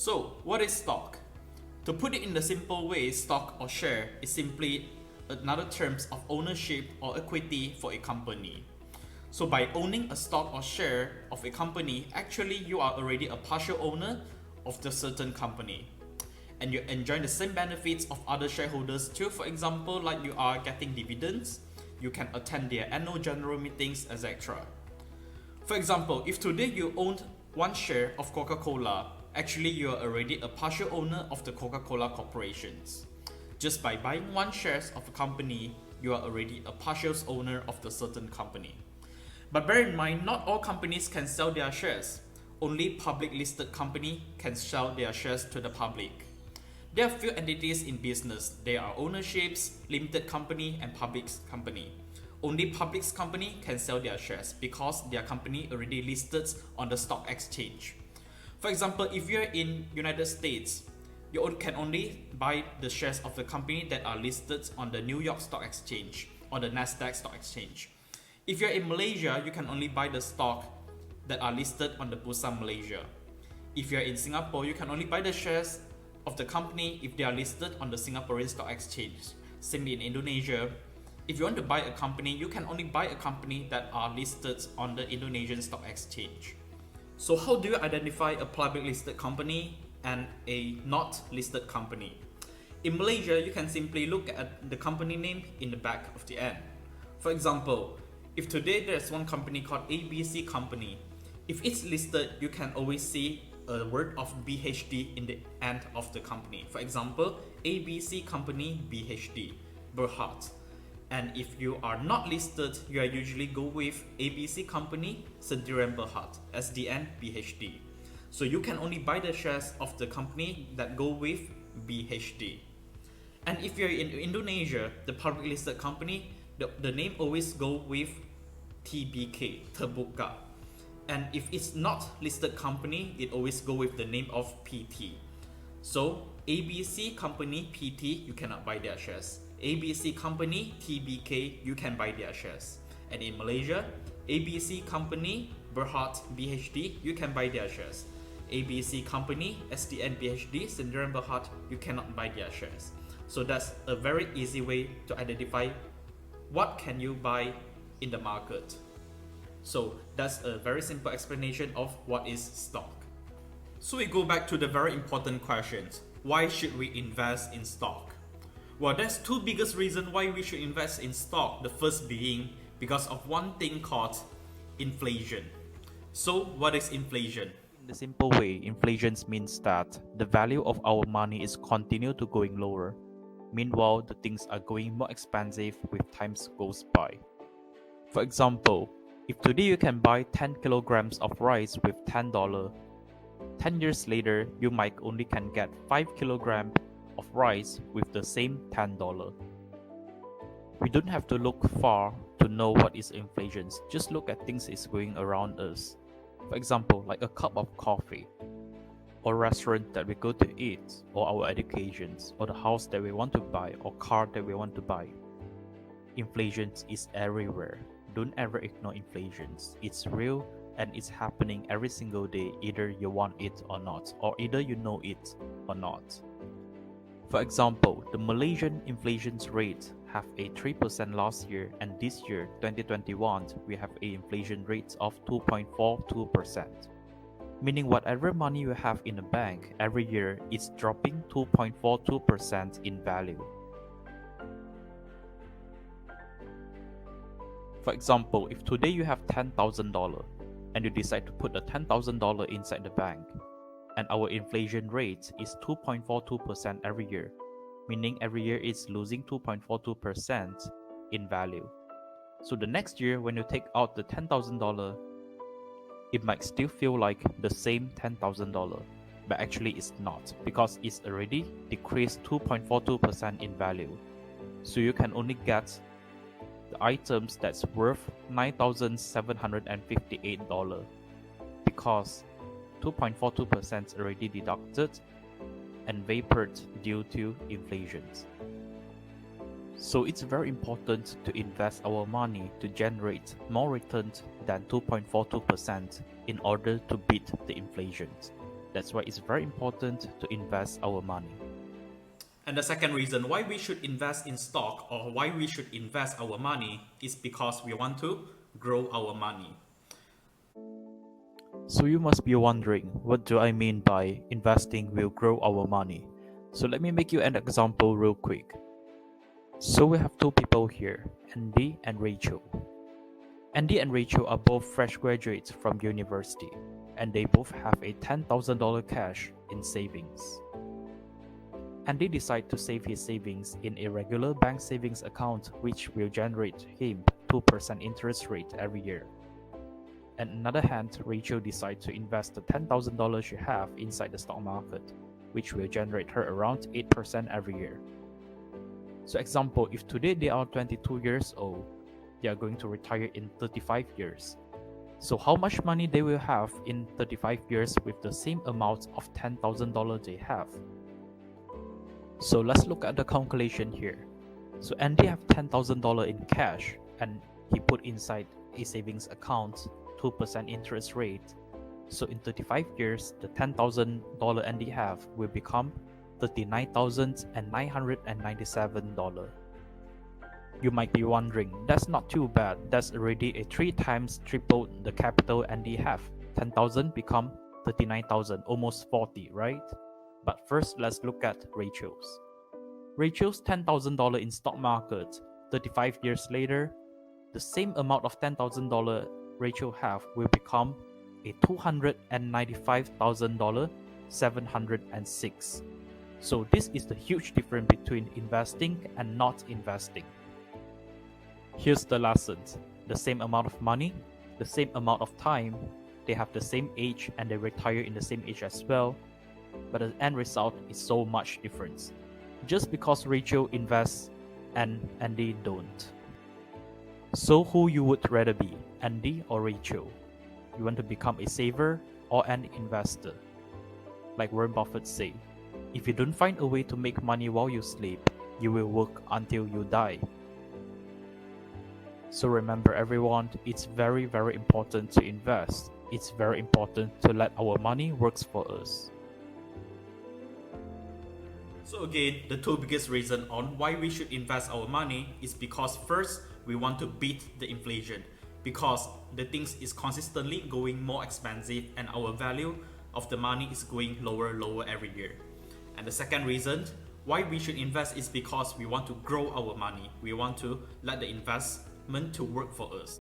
So, what is stock? To put it in the simple way, stock or share is simply another terms of ownership or equity for a company. So by owning a stock or share of a company, actually you are already a partial owner of the certain company. And you enjoy the same benefits of other shareholders too. For example, like you are getting dividends, you can attend their annual general meetings, etc. For example, if today you owned one share of Coca-Cola, actually you are already a partial owner of the Coca-Cola corporations. Just by buying one share of a company, you are already a partial owner of the certain company. But bear in mind, not all companies can sell their shares. Only public listed company can sell their shares to the public. There are few entities in business. There are ownerships, limited company, and public company. Only public company can sell their shares because their company already listed on the stock exchange. For example, if you're in United States, you can only buy the shares of the company that are listed on the New York Stock Exchange or the Nasdaq Stock Exchange. If you're in Malaysia, you can only buy the stock that are listed on the Bursa Malaysia. If you're in Singapore, you can only buy the shares of the company if they are listed on the Singaporean Stock Exchange. Similarly in Indonesia, if you want to buy a company, you can only buy a company that are listed on the Indonesian Stock Exchange. So how do you identify a public listed company and a not listed company? In Malaysia, you can simply look at the company name in the back of the end. For example, if today there's one company called ABC Company, if it's listed, you can always see a word of BHD in the end of the company. For example, ABC Company BHD, Berhad. And if you are not listed, you are usually go with ABC Company Sendirian Berhad, SDN BHD. So you can only buy the shares of the company that go with BHD. And if you're in Indonesia, the public listed company, the name always go with TBK, Terbuka. And if it's not listed company, it always go with the name of PT. So ABC Company PT, you cannot buy their shares. ABC Company TBK, you can buy their shares. And in Malaysia, ABC Company Berhad BHD, you can buy their shares. ABC Company SDN BHD Sendirian Berhad, you cannot buy their shares. So that's a very easy way to identify what can you buy in the market. So that's a very simple explanation of what is stock. So we go back to the very important questions. Why should we invest in stock? Well, there's two biggest reasons why we should invest in stock. The first being because of one thing called inflation. So what is inflation? In the simple way, inflation means that the value of our money is continue to going lower. Meanwhile, the things are going more expensive with times goes by. For example, if today you can buy 10 kilograms of rice with $10, 10 years later you might only can get 5 kilograms of rice with the same $10. We don't have to look far to know what is inflation. Just look at things is going around us. For example, like a cup of coffee, or restaurant that we go to eat, or our educations, or the house that we want to buy, or car that we want to buy. Inflation is everywhere. Don't ever ignore inflation. It's real and it's happening every single day, either you want it or not, or either you know it or not. For example, the Malaysian inflation rate have a 3% last year, and this year 2021 we have a inflation rate of 2.42%. Meaning whatever money you have in the bank every year is dropping 2.42% in value. For example, if today you have $10,000 and you decide to put the $10,000 inside the bank, and our inflation rate is 2.42% every year, meaning every year it's losing 2.42% in value. So the next year when you take out the $10,000, it might still feel like the same $10,000, but actually it's not, because it's already decreased 2.42% in value. So you can only get the items that's worth $9,758 because 2.42% already deducted and vapored due to inflation. So it's very important to invest our money to generate more returns than 2.42% in order to beat the inflation. That's why it's very important to invest our money. And the second reason why we should invest in stock or why we should invest our money is because we want to grow our money. So you must be wondering, what do I mean by investing will grow our money? So let me make you an example real quick. So we have two people here, Andy and Rachel. Andy and Rachel are both fresh graduates from university, and they both have a $10,000 cash in savings. Andy decided to save his savings in a regular bank savings account which will generate him 2% interest rate every year. On the other hand, Rachel decided to invest the $10,000 she have inside the stock market, which will generate her around 8% every year. So example, if today they are 22 years old, they are going to retire in 35 years. So how much money they will have in 35 years with the same amount of $10,000 they have? So let's look at the calculation here. So Andy have $10,000 in cash and he put inside a savings account 2% interest rate. So in 35 years, the $10,000 Andy have will become $39,997. You might be wondering, that's not too bad. That's already a 3 times triple the capital Andy have. 10,000 become 39,000, almost 40, right? But first, let's look at Rachel's. Rachel's $10,000 in stock market. 35 years later, the same amount of $10,000 Rachel have will become a $295,706. So this is the huge difference between investing and not investing. Here's the lessons. The same amount of money, the same amount of time, they have the same age and they retire in the same age as well, but the end result is so much difference. Just because Rachel invests and Andy don't. So who you would rather be, Andy or Rachel? You want to become a saver or an investor? Like Warren Buffett say, if you don't find a way to make money while you sleep, you will work until you die. So remember everyone, it's very important to invest. It's very important to let our money works for us. So again, the two biggest reasons on why we should invest our money is because first, we want to beat the inflation because the things is consistently going more expensive and our value of the money is going lower every year. And the second reason why we should invest is because we want to grow our money. We want to let the investment to work for us.